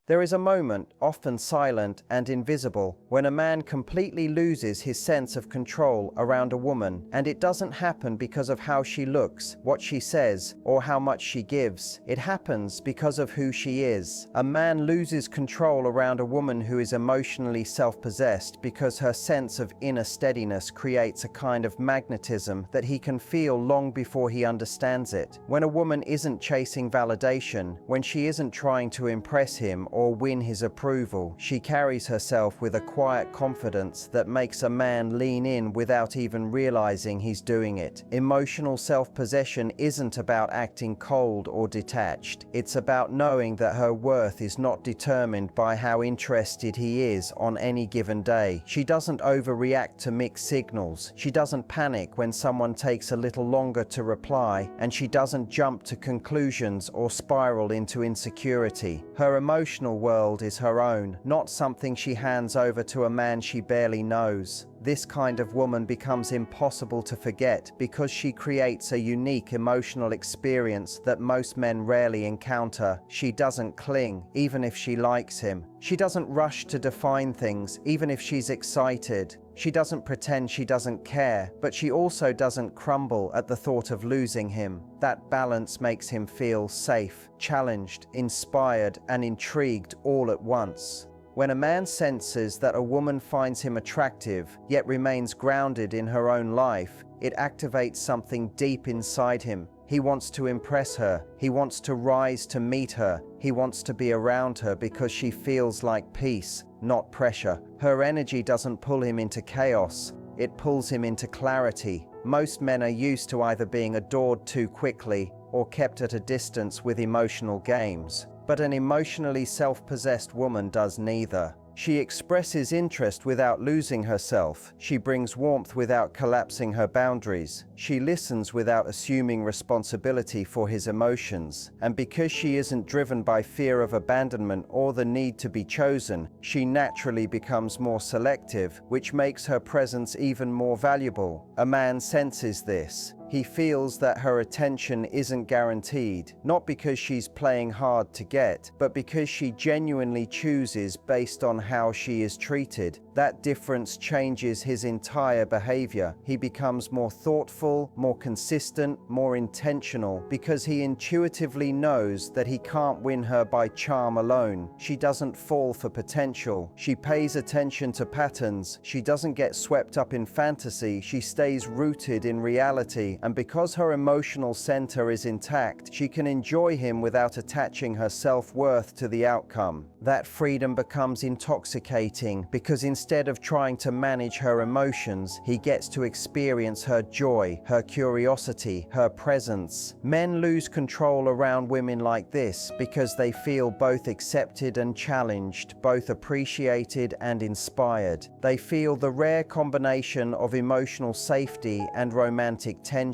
There is a moment, often silent and invisible, when a man completely loses his sense of control around a woman, and it doesn't happen because of how she looks, what she says, or how much she gives. It happens because of who she is. A man loses control around a woman who is emotionally self-possessed because her sense of inner steadiness creates a kind of magnetism that he can feel long before he understands it. When a woman isn't chasing validation, when she isn't trying to impress him or win his approval, she carries herself with a quiet confidence that makes a man lean in without even realizing he's doing it. Emotional self-possession isn't about acting cold or detached. It's about knowing that her worth is not determined by how interested he is on any given day. She doesn't overreact to mixed signals. She doesn't panic when someone takes a little longer to reply, and she doesn't jump to conclusions or spiral into insecurity. Her emotional world is her own, not something she hands over to a man she barely knows. This kind of woman becomes impossible to forget because she creates a unique emotional experience that most men rarely encounter. She doesn't cling, even if she likes him. She doesn't rush to define things, even if she's excited. She doesn't pretend she doesn't care, but she also doesn't crumble at the thought of losing him. That balance makes him feel safe, challenged, inspired, and intrigued all at once. When a man senses that a woman finds him attractive, yet remains grounded in her own life, it activates something deep inside him. He wants to impress her. He wants to rise to meet her. He wants to be around her because she feels like peace, not pressure. Her energy doesn't pull him into chaos. It pulls him into clarity. Most men are used to either being adored too quickly or kept at a distance with emotional games. But an emotionally self-possessed woman does neither. She expresses interest without losing herself. She brings warmth without collapsing her boundaries. She listens without assuming responsibility for his emotions. And because she isn't driven by fear of abandonment or the need to be chosen, she naturally becomes more selective, which makes her presence even more valuable. A man senses this. He feels that her attention isn't guaranteed, not because she's playing hard to get, but because she genuinely chooses based on how she is treated. That difference changes his entire behavior. He becomes more thoughtful, more consistent, more intentional, because he intuitively knows that he can't win her by charm alone. She doesn't fall for potential. She pays attention to patterns. She doesn't get swept up in fantasy. She stays rooted in reality. And because her emotional center is intact, she can enjoy him without attaching her self-worth to the outcome. That freedom becomes intoxicating because instead of trying to manage her emotions, he gets to experience her joy, her curiosity, her presence. Men lose control around women like this because they feel both accepted and challenged, both appreciated and inspired. They feel the rare combination of emotional safety and romantic tension.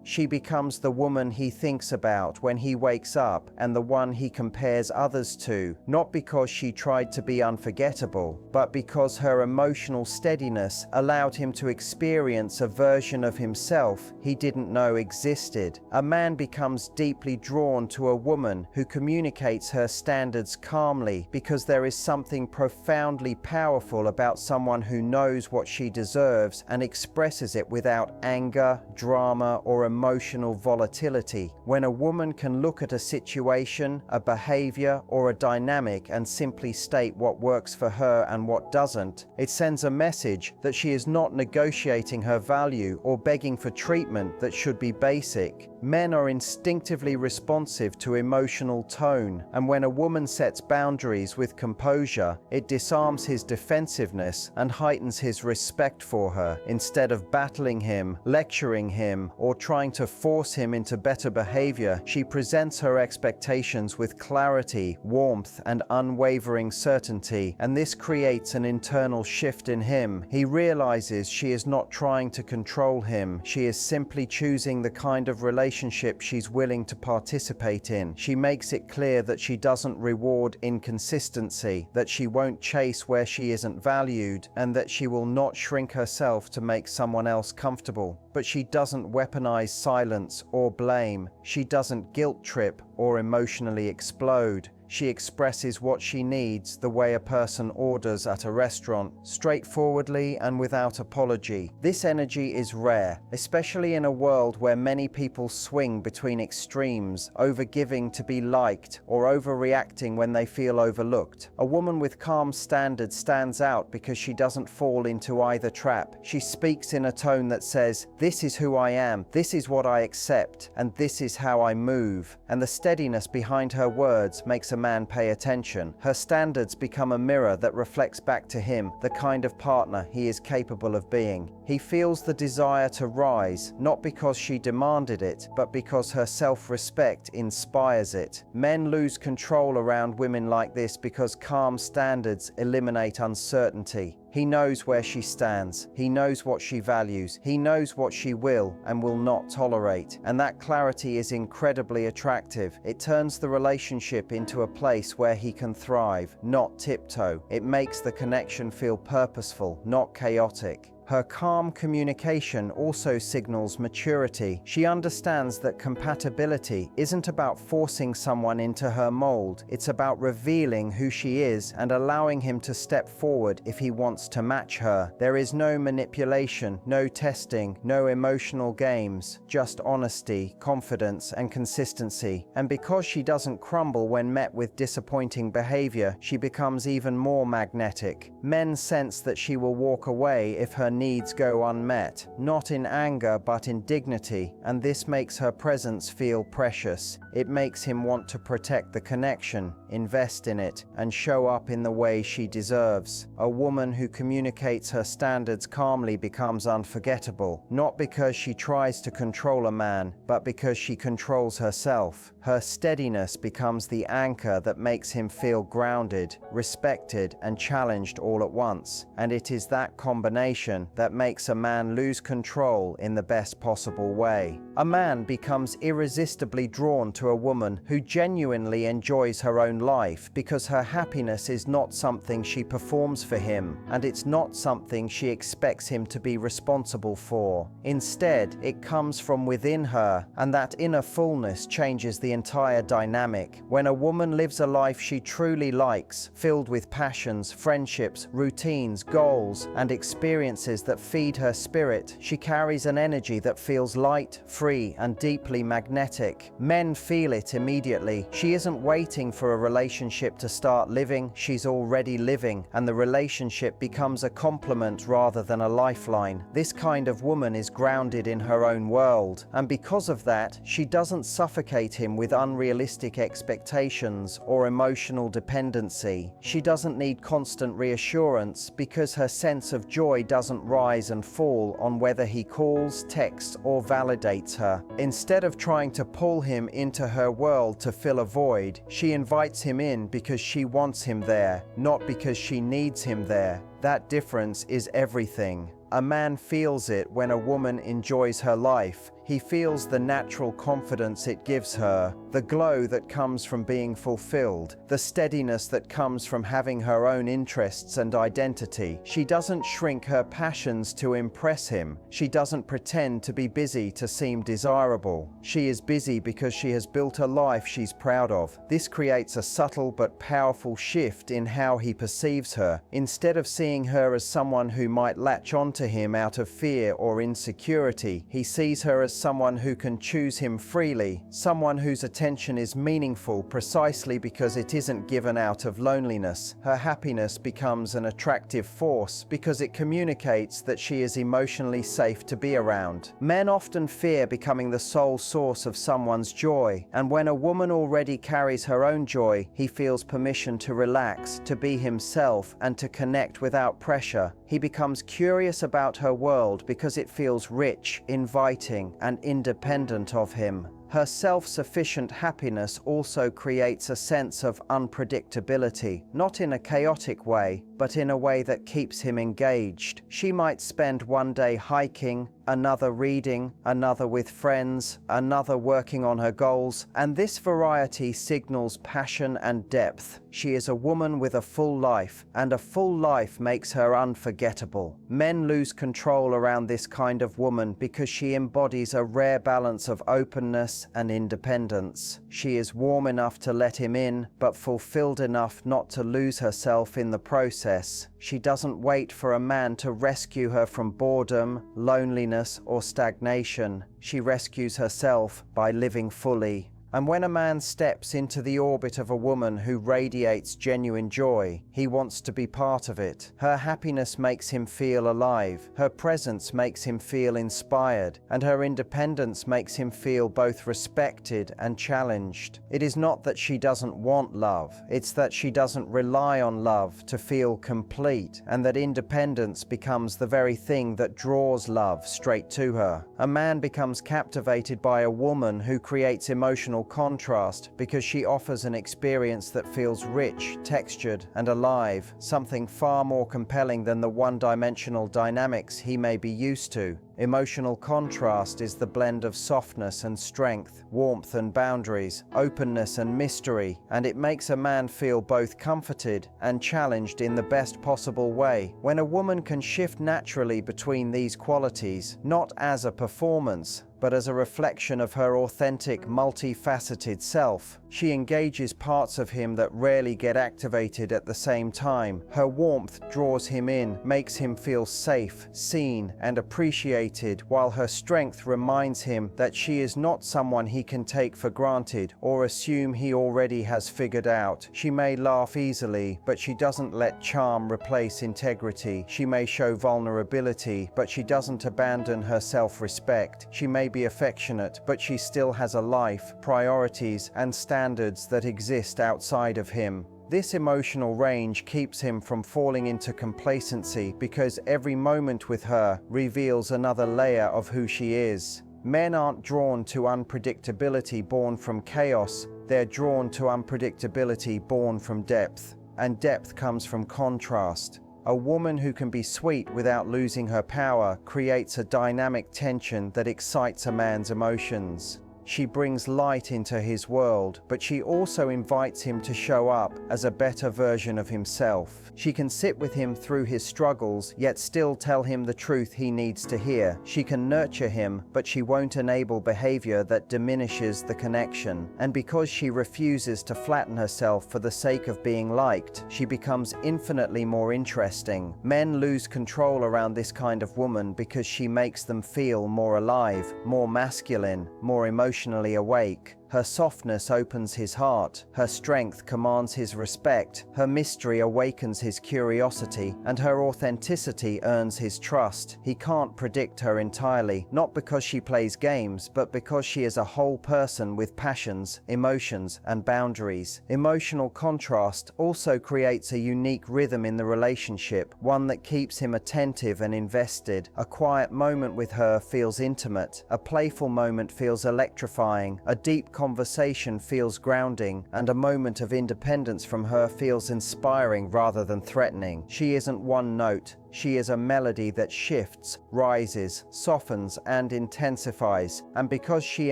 She becomes the woman he thinks about when he wakes up and the one he compares others to, not because she tried to be unforgettable, but because her emotional steadiness allowed him to experience a version of himself he didn't know existed. A man becomes deeply drawn to a woman who communicates her standards calmly because there is something profoundly powerful about someone who knows what she deserves and expresses it without anger, drama, or emotional volatility. When a woman can look at a situation, a behavior, or a dynamic and simply state what works for her and what doesn't, it sends a message that she is not negotiating her value or begging for treatment that should be basic. Men are instinctively responsive to emotional tone, and when a woman sets boundaries with composure, it disarms his defensiveness and heightens his respect for her. Instead of battling him, lecturing him, or trying to force him into better behavior, she presents her expectations with clarity, warmth, and unwavering certainty, and this creates an internal shift in him. He realizes she is not trying to control him. She is simply choosing the kind of relationship she's willing to participate in. She makes it clear that she doesn't reward inconsistency, that she won't chase where she isn't valued, and that she will not shrink herself to make someone else comfortable. But she doesn't weaponize silence or blame. She doesn't guilt trip or emotionally explode. She expresses what she needs the way a person orders at a restaurant, straightforwardly and without apology. This energy is rare, especially in a world where many people swing between extremes, overgiving to be liked or overreacting when they feel overlooked. A woman with calm standards stands out because she doesn't fall into either trap. She speaks in a tone that says, "This is who I am, this is what I accept, and this is how I move." And the steadiness behind her words makes a man pay attention. Her standards become a mirror that reflects back to him the kind of partner he is capable of being. He feels the desire to rise, not because she demanded it, but because her self-respect inspires it. Men lose control around women like this because calm standards eliminate uncertainty. He knows where she stands, he knows what she values, he knows what she will and will not tolerate, and that clarity is incredibly attractive. It turns the relationship into a place where he can thrive, not tiptoe. It makes the connection feel purposeful, not chaotic. Her calm communication also signals maturity. She understands that compatibility isn't about forcing someone into her mold. It's about revealing who she is and allowing him to step forward if he wants to match her. There is no manipulation, no testing, no emotional games, just honesty, confidence, and consistency. And because she doesn't crumble when met with disappointing behavior, she becomes even more magnetic. Men sense that she will walk away if her needs go unmet, not in anger but in dignity, and this makes her presence feel precious. It makes him want to protect the connection, invest in it, and show up in the way she deserves. A woman who communicates her standards calmly becomes unforgettable, not because she tries to control a man, but because she controls herself. Her steadiness becomes the anchor that makes him feel grounded, respected, and challenged all at once, and it is that combination that makes a man lose control in the best possible way. A man becomes irresistibly drawn to a woman who genuinely enjoys her own life because her happiness is not something she performs for him, and it's not something she expects him to be responsible for. Instead, it comes from within her, and that inner fullness changes the entire dynamic. When a woman lives a life she truly likes, filled with passions, friendships, routines, goals, and experiences that feed her spirit, she carries an energy that feels light, free, and deeply magnetic. Men feel it immediately. She isn't waiting for a relationship to start living, she's already living, and the relationship becomes a complement rather than a lifeline. This kind of woman is grounded in her own world, and because of that, she doesn't suffocate him with unrealistic expectations or emotional dependency. She doesn't need constant reassurance because her sense of joy doesn't rise and fall on whether he calls, texts, or validates her. Instead of trying to pull him into her world to fill a void, she invites him in because she wants him there, not because she needs him there. That difference is everything. A man feels it when a woman enjoys her life. He feels the natural confidence it gives her, the glow that comes from being fulfilled, the steadiness that comes from having her own interests and identity. She doesn't shrink her passions to impress him. She doesn't pretend to be busy to seem desirable. She is busy because she has built a life she's proud of. This creates a subtle but powerful shift in how he perceives her. Instead of seeing her as someone who might latch onto him out of fear or insecurity, he sees her as someone who can choose him freely, someone whose attention is meaningful precisely because it isn't given out of loneliness. Her happiness becomes an attractive force because it communicates that she is emotionally safe to be around. Men often fear becoming the sole source of someone's joy, and when a woman already carries her own joy, he feels permission to relax, to be himself, and to connect without pressure. He becomes curious about her world because it feels rich, inviting, and independent of him. Her self-sufficient happiness also creates a sense of unpredictability, not in a chaotic way, but in a way that keeps him engaged. She might spend one day hiking, another reading, another with friends, another working on her goals, and this variety signals passion and depth. She is a woman with a full life, and a full life makes her unforgettable. Men lose control around this kind of woman because she embodies a rare balance of openness, peace and independence. She is warm enough to let him in, but fulfilled enough not to lose herself in the process. She doesn't wait for a man to rescue her from boredom, loneliness, or stagnation. She rescues herself by living fully. And when a man steps into the orbit of a woman who radiates genuine joy, he wants to be part of it. Her happiness makes him feel alive, her presence makes him feel inspired, and her independence makes him feel both respected and challenged. It is not that she doesn't want love, it's that she doesn't rely on love to feel complete, and that independence becomes the very thing that draws love straight to her. A man becomes captivated by a woman who creates emotional contrast because she offers an experience that feels rich, textured, and alive, something far more compelling than the one-dimensional dynamics he may be used to. Emotional contrast is the blend of softness and strength, warmth and boundaries, openness and mystery, and it makes a man feel both comforted and challenged in the best possible way. When a woman can shift naturally between these qualities, not as a performance, but as a reflection of her authentic, multifaceted self, she engages parts of him that rarely get activated at the same time. Her warmth draws him in, makes him feel safe, seen, and appreciated, while her strength reminds him that she is not someone he can take for granted or assume he already has figured out. She may laugh easily, but she doesn't let charm replace integrity. She may show vulnerability, but she doesn't abandon her self-respect. She may be affectionate, but she still has a life, priorities, and standards that exist outside of him. This emotional range keeps him from falling into complacency because every moment with her reveals another layer of who she is. Men aren't drawn to unpredictability born from chaos, they're drawn to unpredictability born from depth. And depth comes from contrast. A woman who can be sweet without losing her power creates a dynamic tension that excites a man's emotions. She brings light into his world, but she also invites him to show up as a better version of himself. She can sit with him through his struggles, yet still tell him the truth he needs to hear. She can nurture him, but she won't enable behavior that diminishes the connection. And because she refuses to flatten herself for the sake of being liked, she becomes infinitely more interesting. Men lose control around this kind of woman because she makes them feel more alive, more masculine, more emotionally awake. Her softness opens his heart, her strength commands his respect, her mystery awakens his curiosity, and her authenticity earns his trust. He can't predict her entirely, not because she plays games, but because she is a whole person with passions, emotions, and boundaries. Emotional contrast also creates a unique rhythm in the relationship, one that keeps him attentive and invested. A quiet moment with her feels intimate, a playful moment feels electrifying, a deep conversation feels grounding, and a moment of independence from her feels inspiring rather than threatening. She isn't one note. She is a melody that shifts, rises, softens, and intensifies. And because she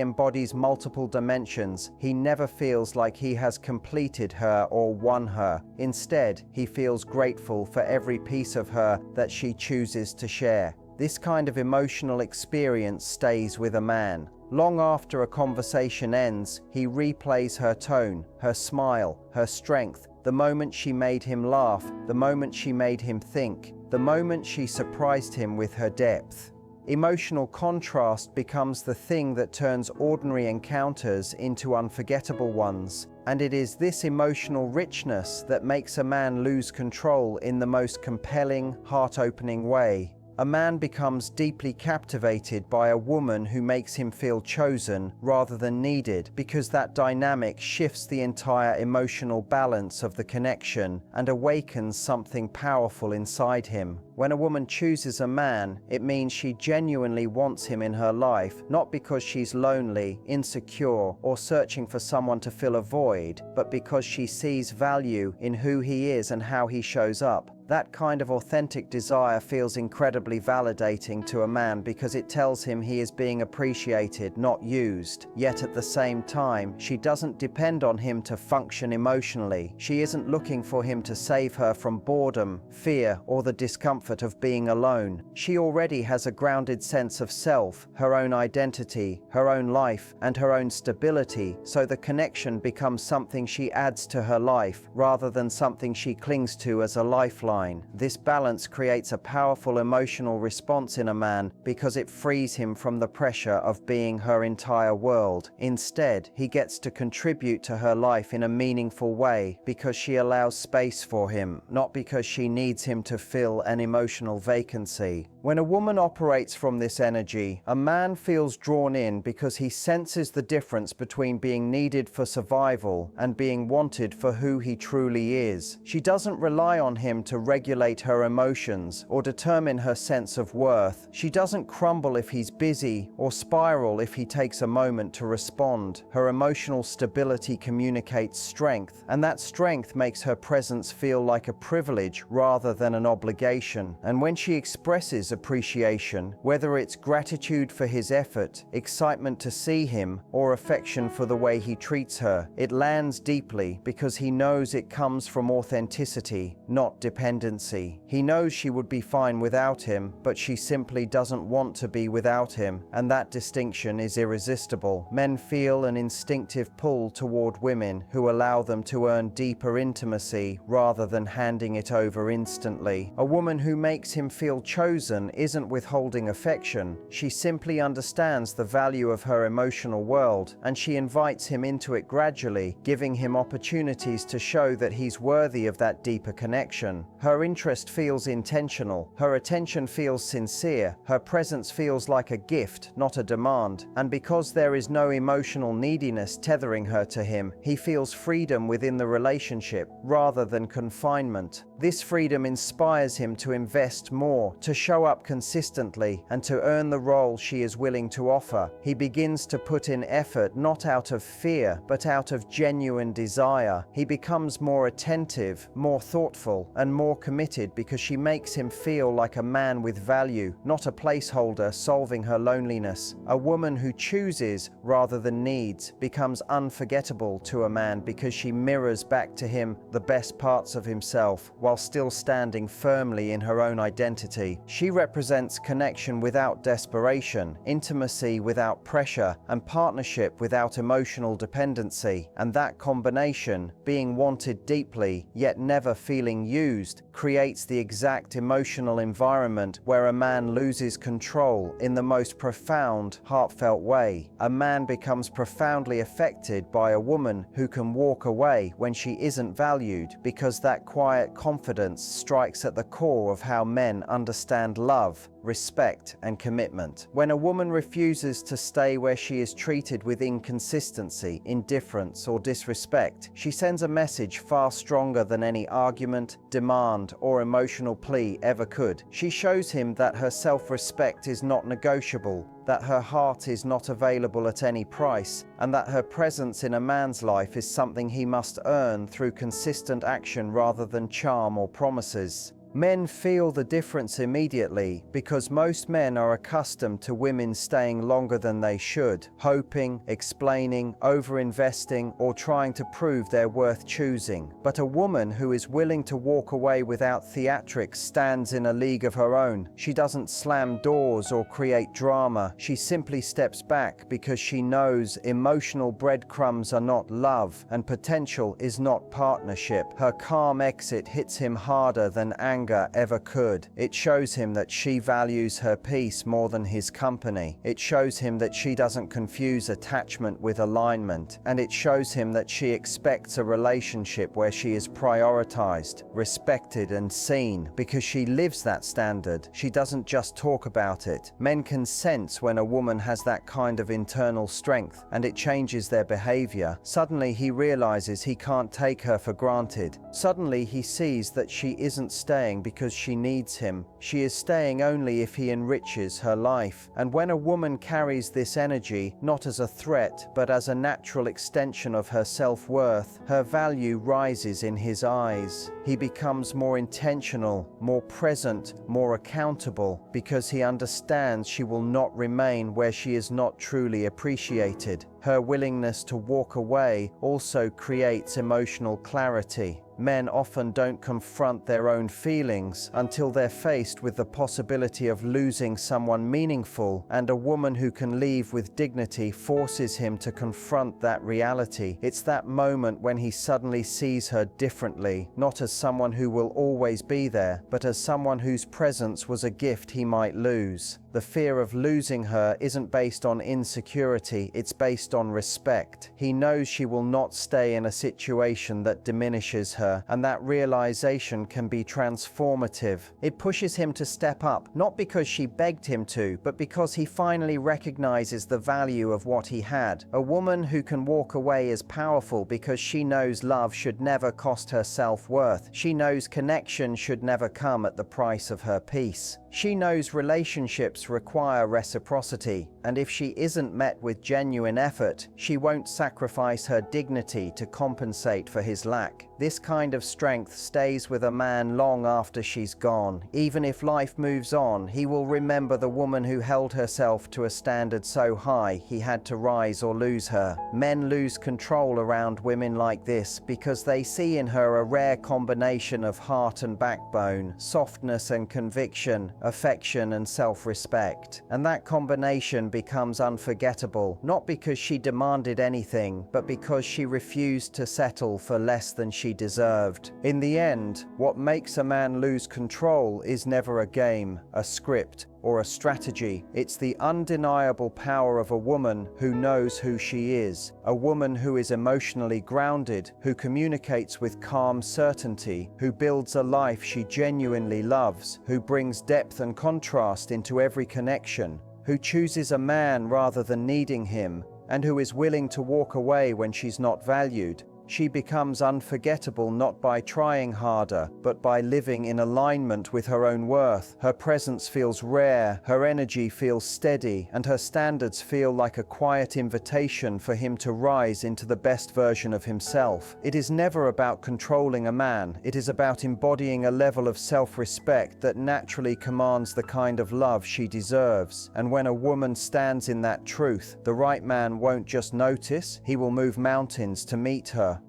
embodies multiple dimensions, he never feels like he has completed her or won her. Instead, he feels grateful for every piece of her that she chooses to share. This kind of emotional experience stays with a man. Long after a conversation ends, he replays her tone, her smile, her strength, the moment she made him laugh, the moment she made him think, the moment she surprised him with her depth. Emotional contrast becomes the thing that turns ordinary encounters into unforgettable ones, and it is this emotional richness that makes a man lose control in the most compelling, heart-opening way. A man becomes deeply captivated by a woman who makes him feel chosen rather than needed, because that dynamic shifts the entire emotional balance of the connection and awakens something powerful inside him. When a woman chooses a man, it means she genuinely wants him in her life, not because she's lonely, insecure, or searching for someone to fill a void, but because she sees value in who he is and how he shows up. That kind of authentic desire feels incredibly validating to a man because it tells him he is being appreciated, not used. Yet at the same time, she doesn't depend on him to function emotionally. She isn't looking for him to save her from boredom, fear, or the discomfort comfort of being alone. She already has a grounded sense of self, her own identity, her own life, and her own stability, so the connection becomes something she adds to her life rather than something she clings to as a lifeline. This balance creates a powerful emotional response in a man because it frees him from the pressure of being her entire world. Instead, he gets to contribute to her life in a meaningful way because she allows space for him, not because she needs him to fill an emotional vacancy. When a woman operates from this energy, a man feels drawn in because he senses the difference between being needed for survival and being wanted for who he truly is. She doesn't rely on him to regulate her emotions or determine her sense of worth. She doesn't crumble if he's busy or spiral if he takes a moment to respond. Her emotional stability communicates strength, and that strength makes her presence feel like a privilege rather than an obligation. And when she expresses appreciation, whether it's gratitude for his effort, excitement to see him, or affection for the way he treats her, it lands deeply because he knows it comes from authenticity, not dependency. He knows she would be fine without him, but she simply doesn't want to be without him, and that distinction is irresistible. Men feel an instinctive pull toward women who allow them to earn deeper intimacy rather than handing it over instantly. A woman who makes him feel chosen isn't withholding affection. She simply understands the value of her emotional world, and she invites him into it gradually, giving him opportunities to show that he's worthy of that deeper connection. Her interest feels intentional, her attention feels sincere, her presence feels like a gift, not a demand, and because there is no emotional neediness tethering her to him, he feels freedom within the relationship rather than confinement. This freedom inspires him to invest more, to show up consistently, and to earn the role she is willing to offer. He begins to put in effort not out of fear, but out of genuine desire. He becomes more attentive, more thoughtful, and more committed because she makes him feel like a man with value, not a placeholder solving her loneliness. A woman who chooses rather than needs becomes unforgettable to a man because she mirrors back to him the best parts of himself while still standing firmly in her own identity. She represents connection without desperation, intimacy without pressure, and partnership without emotional dependency. And that combination, being wanted deeply yet never feeling used, creates the exact emotional environment where a man loses control in the most profound, heartfelt way. A man becomes profoundly affected by a woman who can walk away when she isn't valued, because that quiet confidence strikes at the core of how men understand love, respect, and commitment. When a woman refuses to stay where she is treated with inconsistency, indifference, or disrespect, she sends a message far stronger than any argument, demand, or emotional plea ever could. She shows him that her self-respect is not negotiable, that her heart is not available at any price, and that her presence in a man's life is something he must earn through consistent action rather than charm or promises. Men feel the difference immediately because most men are accustomed to women staying longer than they should, hoping, explaining, over-investing, or trying to prove they're worth choosing. But a woman who is willing to walk away without theatrics stands in a league of her own. She doesn't slam doors or create drama. She simply steps back because she knows emotional breadcrumbs are not love and potential is not partnership. Her calm exit hits him harder than anger ever could. It shows him that she values her peace more than his company. It shows him that she doesn't confuse attachment with alignment. And it shows him that she expects a relationship where she is prioritized, respected, and seen because she lives that standard. She doesn't just talk about it. Men can sense when a woman has that kind of internal strength, and it changes their behavior. Suddenly he realizes he can't take her for granted. Suddenly he sees that she isn't staying because she needs him. She is staying only if he enriches her life. And when a woman carries this energy, not as a threat, but as a natural extension of her self-worth, her value rises in his eyes. He becomes more intentional, more present, more accountable, because he understands she will not remain where she is not truly appreciated. Her willingness to walk away also creates emotional clarity. Men often don't confront their own feelings until they're faced with the possibility of losing someone meaningful, and a woman who can leave with dignity forces him to confront that reality. It's that moment when he suddenly sees her differently, not as someone who will always be there, but as someone whose presence was a gift he might lose. The fear of losing her isn't based on insecurity, it's based on respect. He knows she will not stay in a situation that diminishes her, and that realization can be transformative. It pushes him to step up, not because she begged him to, but because he finally recognizes the value of what he had. A woman who can walk away is powerful because she knows love should never cost her self-worth. She knows connection should never come at the price of her peace. She knows relationships require reciprocity, and if she isn't met with genuine effort, she won't sacrifice her dignity to compensate for his lack. This kind of strength stays with a man long after she's gone. Even if life moves on, he will remember the woman who held herself to a standard so high he had to rise or lose her. Men lose control around women like this because they see in her a rare combination of heart and backbone, softness and conviction, affection and self-respect. And that combination becomes unforgettable, not because she demanded anything, but because she refused to settle for less than she deserved. In the end, what makes a man lose control is never a game, a script, or a strategy. It's the undeniable power of a woman who knows who she is, a woman who is emotionally grounded, who communicates with calm certainty, who builds a life she genuinely loves, who brings depth and contrast into every connection, who chooses a man rather than needing him, and who is willing to walk away when she's not valued. She becomes unforgettable not by trying harder, but by living in alignment with her own worth. Her presence feels rare, her energy feels steady, and her standards feel like a quiet invitation for him to rise into the best version of himself. It is never about controlling a man, it is about embodying a level of self-respect that naturally commands the kind of love she deserves. And when a woman stands in that truth, the right man won't just notice, he will move mountains to meet her.